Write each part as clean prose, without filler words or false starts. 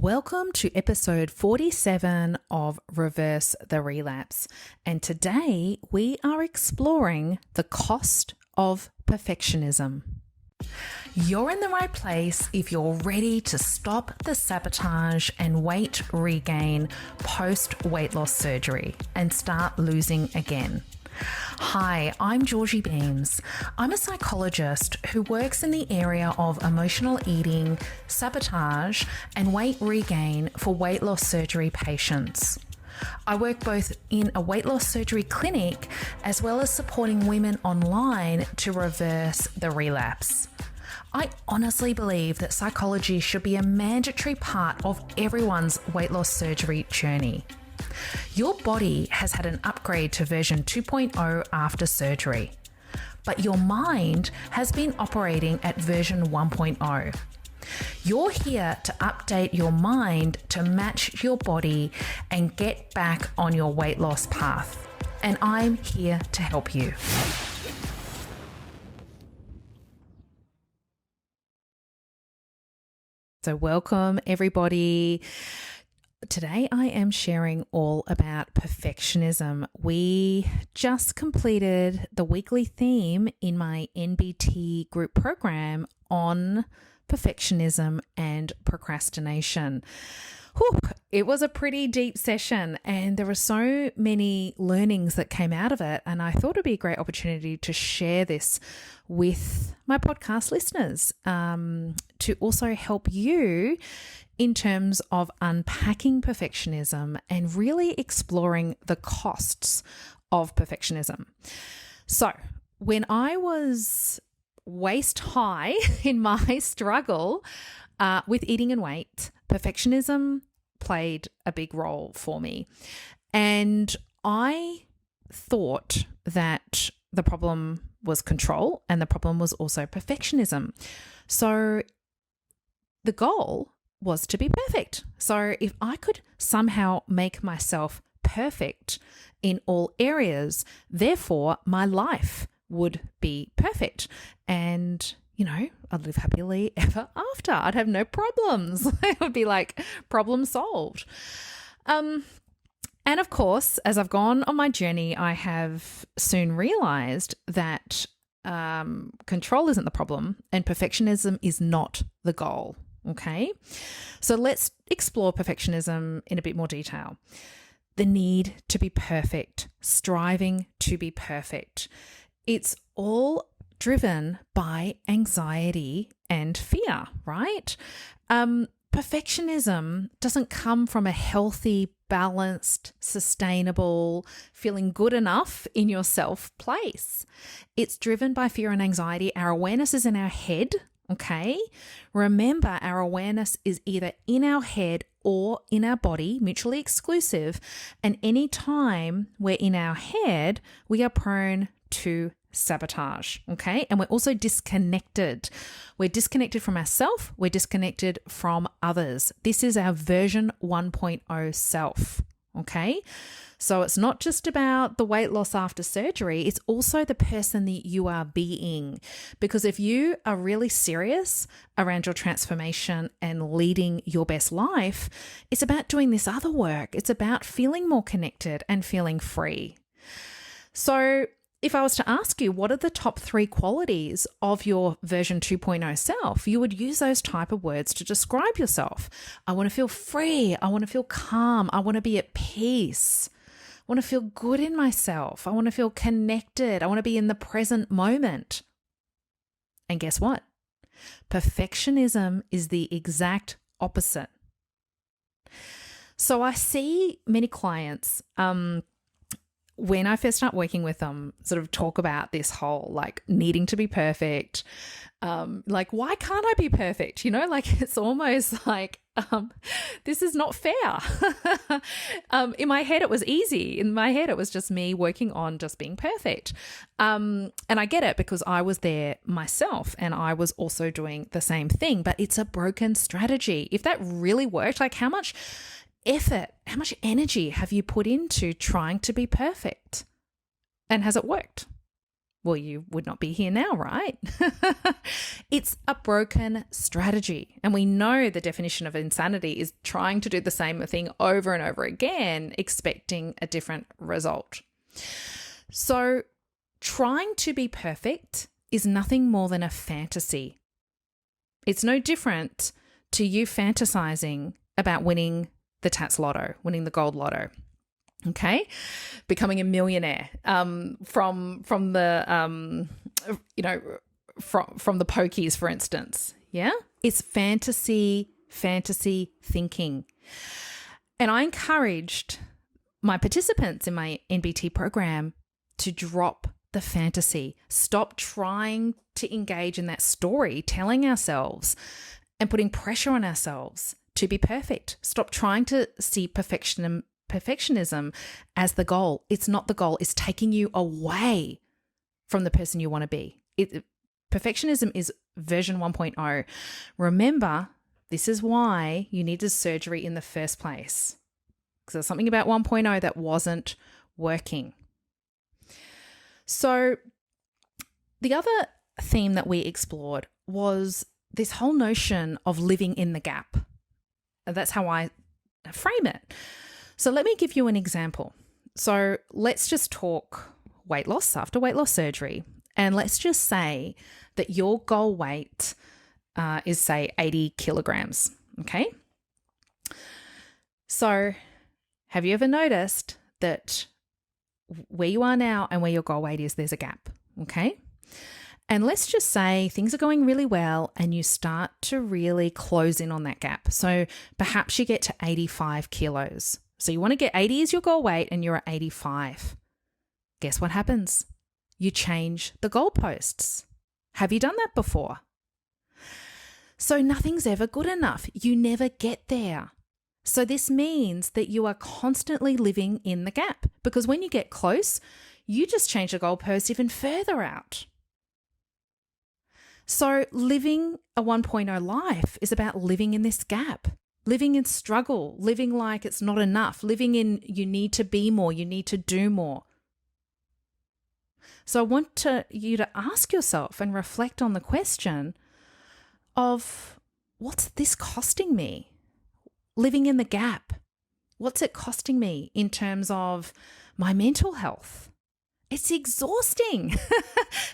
Welcome to episode 47 of Reverse the Relapse. And today we are exploring the cost of perfectionism. You're in the right place if you're ready to stop the sabotage and weight regain post weight loss surgery and start losing again. Hi, I'm Georgie Beams. I'm a psychologist who works in the area of emotional eating, sabotage, and weight regain for weight loss surgery patients. I work both in a weight loss surgery clinic as well as supporting women online to reverse the relapse. I honestly believe that psychology should be a mandatory part of everyone's weight loss surgery journey. Your body has had an upgrade to version 2.0 after surgery, but your mind has been operating at version 1.0. You're here to update your mind to match your body and get back on your weight loss path, and I'm here to help you. So welcome everybody. Today I am sharing all about perfectionism. We just completed the weekly theme in my NBT group program on perfectionism and procrastination. Whew, it was a pretty deep session and there were so many learnings that came out of it, and I thought it'd be a great opportunity to share this with my podcast listeners to also help you in terms of unpacking perfectionism and really exploring the costs of perfectionism. So when I was waist high in my struggle with eating and weight, perfectionism played a big role for me. And I thought that the problem was control and the problem was also perfectionism. So the goal was to be perfect. So if I could somehow make myself perfect in all areas, therefore my life would be perfect. And, you know, I'd live happily ever after. I'd have no problems. It would be like problem solved. And of course, as I've gone on my journey, I have soon realized that control isn't the problem and perfectionism is not the goal. Okay, so let's explore perfectionism in a bit more detail. The need to be perfect, striving to be perfect. It's all driven by anxiety and fear, right? Perfectionism doesn't come from a healthy, balanced, sustainable, feeling good enough in yourself place. It's driven by fear and anxiety. Our awareness is in our head. Okay, remember our awareness is either in our head or in our body, mutually exclusive. And anytime we're in our head, we are prone to sabotage. Okay, and we're also disconnected. We're disconnected from ourselves. We're disconnected from others. This is our version 1.0 self. Okay, so it's not just about the weight loss after surgery, it's also the person that you are being. Because if you are really serious around your transformation and leading your best life, it's about doing this other work. It's about feeling more connected and feeling free. So if I was to ask you, what are the top 3 qualities of your version 2.0 self? You would use those type of words to describe yourself. I want to feel free. I want to feel calm. I want to be at peace. I want to feel good in myself. I want to feel connected. I want to be in the present moment. And guess what? Perfectionism is the exact opposite. So I see many clients, when I first start working with them, sort of talk about this whole like needing to be perfect. Like, why can't I be perfect? You know, like it's almost like this is not fair. In my head, it was easy. In my head, it was just me working on just being perfect. And I get it because I was there myself and I was also doing the same thing, but it's a broken strategy. If that really worked, like how much effort, how much energy have you put into trying to be perfect? And has it worked? well, you would not be here now, right? It's a broken strategy. And we know the definition of insanity is trying to do the same thing over and over again, expecting a different result. So trying to be perfect is nothing more than a fantasy. It's no different to you fantasizing about winning the Tats Lotto, winning the gold lotto. Okay, becoming a millionaire from the from the pokies, for instance. Yeah, it's fantasy thinking, and I encouraged my participants in my NBT program to drop the fantasy, stop trying to engage in that story, telling ourselves and putting pressure on ourselves to be perfect. Stop trying to see perfectionism as the goal. It's not the goal. It's taking you away from the person you want to be. Perfectionism is version 1.0. Remember, this is why you needed surgery in the first place, because there's something about 1.0 that wasn't working. So the other theme that we explored was this whole notion of living in the gap. That's how I frame it. So let me give you an example. So let's just talk weight loss after weight loss surgery. And let's just say that your goal weight is, say, 80 kilograms. Okay. So have you ever noticed that where you are now and where your goal weight is, there's a gap? Okay. And let's just say things are going really well and you start to really close in on that gap. So perhaps you get to 85 kilos. So you want to get 80 as your goal weight and you're at 85. Guess what happens? You change the goalposts. Have you done that before? So nothing's ever good enough. You never get there. So this means that you are constantly living in the gap, because when you get close, you just change the goalpost even further out. So living a 1.0 life is about living in this gap, living in struggle, living like it's not enough, living in you need to be more, you need to do more. So I want you to ask yourself and reflect on the question of, what's this costing me? Living in the gap. What's it costing me in terms of my mental health? It's exhausting.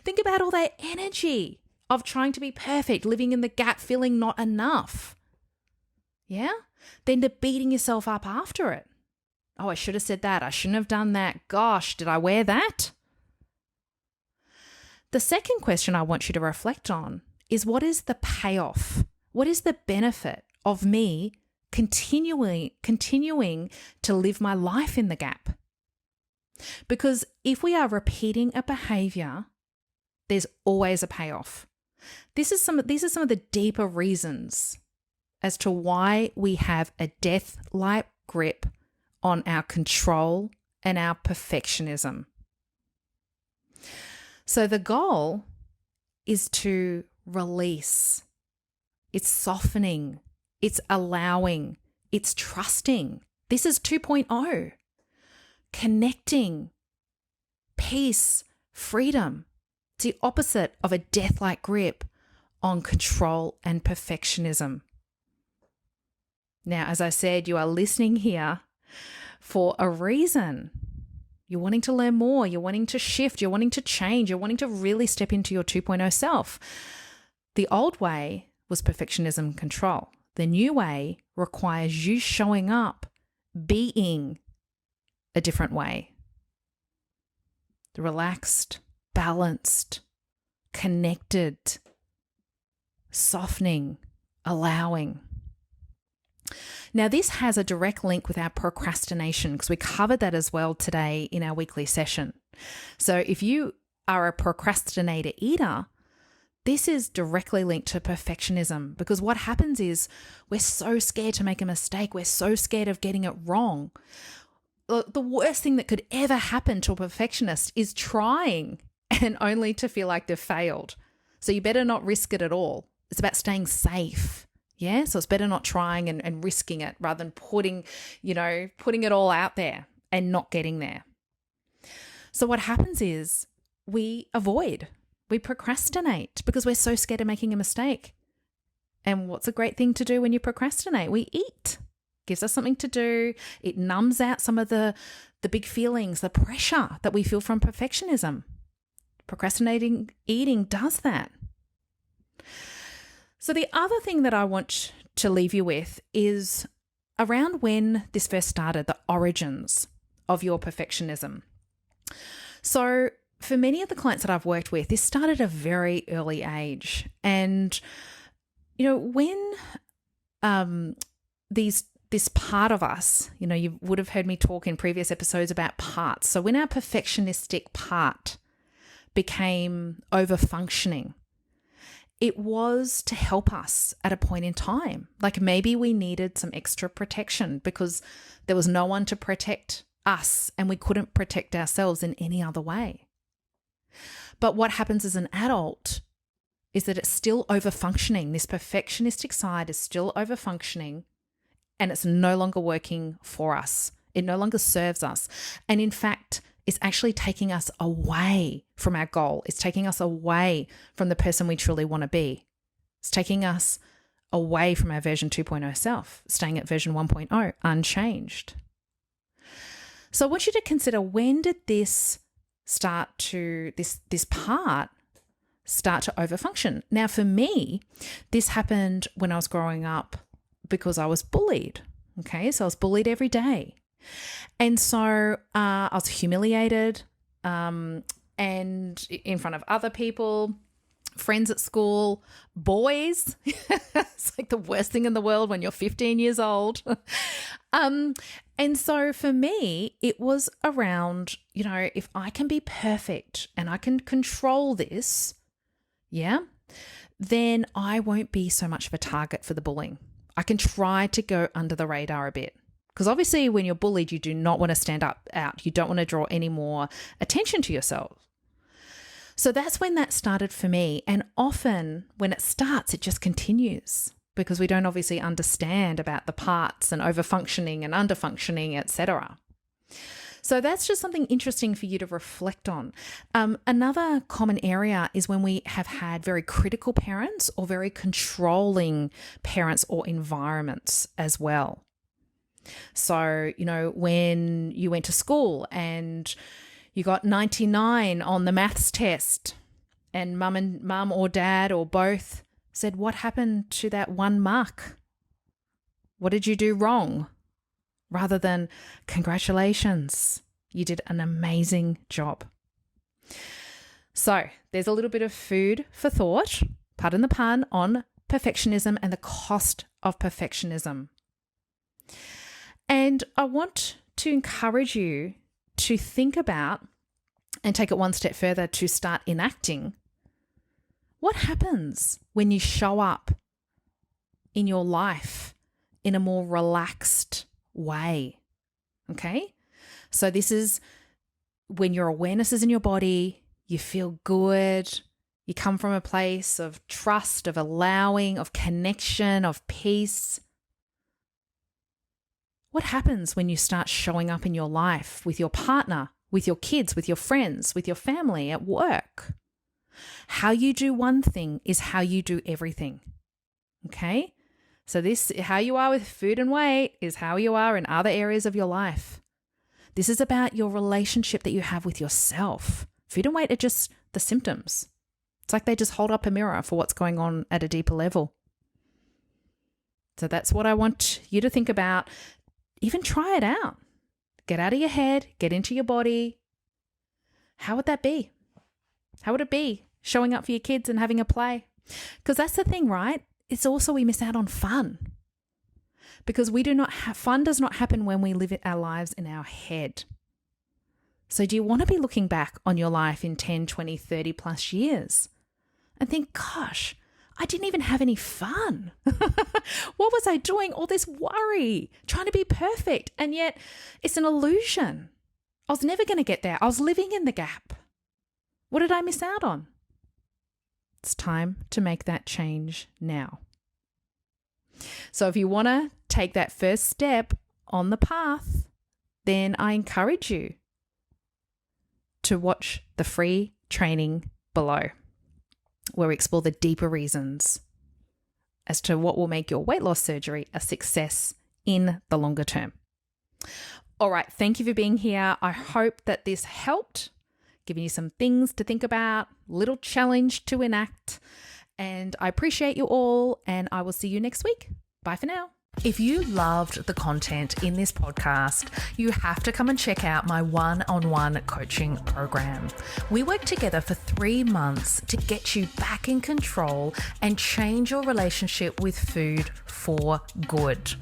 Think about all that energy of trying to be perfect, living in the gap, feeling not enough. Yeah? Then to beating yourself up after it. Oh, I should have said that. I shouldn't have done that. Gosh, did I wear that? The second question I want you to reflect on is, what is the payoff? What is the benefit of me continuing to live my life in the gap? Because if we are repeating a behavior, there's always a payoff. These are some of the deeper reasons as to why we have a death-like grip on our control and our perfectionism. So the goal is to release. It's softening. It's allowing. It's trusting. This is 2.0. Connecting. Peace. Freedom. It's the opposite of a death-like grip on control and perfectionism. Now, as I said, you are listening here for a reason. You're wanting to learn more. You're wanting to shift. You're wanting to change. You're wanting to really step into your 2.0 self. The old way was perfectionism and control. The new way requires you showing up, being a different way. Relaxed, balanced, connected, softening, allowing. Now, this has a direct link with our procrastination, because we covered that as well today in our weekly session. So if you are a procrastinator eater, this is directly linked to perfectionism, because what happens is we're so scared to make a mistake. We're so scared of getting it wrong. The worst thing that could ever happen to a perfectionist is trying and only to feel like they've failed. So you better not risk it at all. It's about staying safe. Yeah. So it's better not trying and risking it rather than putting it all out there and not getting there. So what happens is we avoid, we procrastinate because we're so scared of making a mistake. And what's a great thing to do when you procrastinate? We eat. Gives us something to do. It numbs out some of the big feelings, the pressure that we feel from perfectionism. Procrastinating eating does that. So the other thing that I want to leave you with is around when this first started, the origins of your perfectionism. So for many of the clients that I've worked with, this started at a very early age. And, when this part of us, you would have heard me talk in previous episodes about parts. So when our perfectionistic part became over-functioning, it was to help us at a point in time. Like maybe we needed some extra protection because there was no one to protect us and we couldn't protect ourselves in any other way. But what happens as an adult is that it's still over-functioning. This perfectionistic side is still over-functioning and it's no longer working for us. It no longer serves us. And in fact, it's actually taking us away from our goal. It's taking us away from the person we truly want to be. It's taking us away from our version 2.0 self, staying at version 1.0, unchanged. So I want you to consider, when did this part start to overfunction? Now, for me, this happened when I was growing up because I was bullied. Okay, so I was bullied every day. And so I was humiliated and in front of other people, friends at school, boys. It's like the worst thing in the world when you're 15 years old. And so for me, it was around, if I can be perfect and I can control this, then I won't be so much of a target for the bullying. I can try to go under the radar a bit. Because obviously when you're bullied, you do not want to stand out. You don't want to draw any more attention to yourself. So that's when that started for me. And often when it starts, it just continues because we don't obviously understand about the parts and overfunctioning and underfunctioning, etc. So that's just something interesting for you to reflect on. Another common area is when we have had very critical parents or very controlling parents or environments as well. So, when you went to school and you got 99 on the maths test and mum or dad or both said, "What happened to that one mark? What did you do wrong?" Rather than, "Congratulations, you did an amazing job." So there's a little bit of food for thought, pardon the pun, on perfectionism and the cost of perfectionism. And I want to encourage you to think about and take it one step further to start enacting. What happens when you show up in your life in a more relaxed way? Okay? So this is when your awareness is in your body, you feel good, you come from a place of trust, of allowing, of connection, of peace. What happens when you start showing up in your life with your partner, with your kids, with your friends, with your family, at work? How you do one thing is how you do everything. Okay? So how you are with food and weight is how you are in other areas of your life. This is about your relationship that you have with yourself. Food and weight are just the symptoms. It's like they just hold up a mirror for what's going on at a deeper level. So that's what I want you to think about. Even try it out. Get out of your head, get into your body. How would that be? How would it be showing up for your kids and having a play? Because that's the thing, right? It's also we miss out on fun. Because fun does not happen when we live our lives in our head. So do you want to be looking back on your life in 10, 20, 30 plus years and think, gosh, I didn't even have any fun. What was I doing? All this worry, trying to be perfect. And yet it's an illusion. I was never going to get there. I was living in the gap. What did I miss out on? It's time to make that change now. So if you want to take that first step on the path, then I encourage you to watch the free training below, where we explore the deeper reasons as to what will make your weight loss surgery a success in the longer term. All right, thank you for being here. I hope that this helped, giving you some things to think about, little challenge to enact, and I appreciate you all, and I will see you next week. Bye for now. If you loved the content in this podcast, you have to come and check out my one-on-one coaching program. We work together for 3 months to get you back in control and change your relationship with food for good.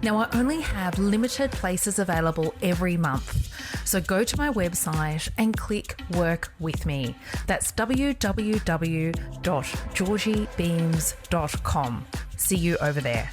Now, I only have limited places available every month, so go to my website and click Work With Me. That's www.georgiebeams.com. See you over there.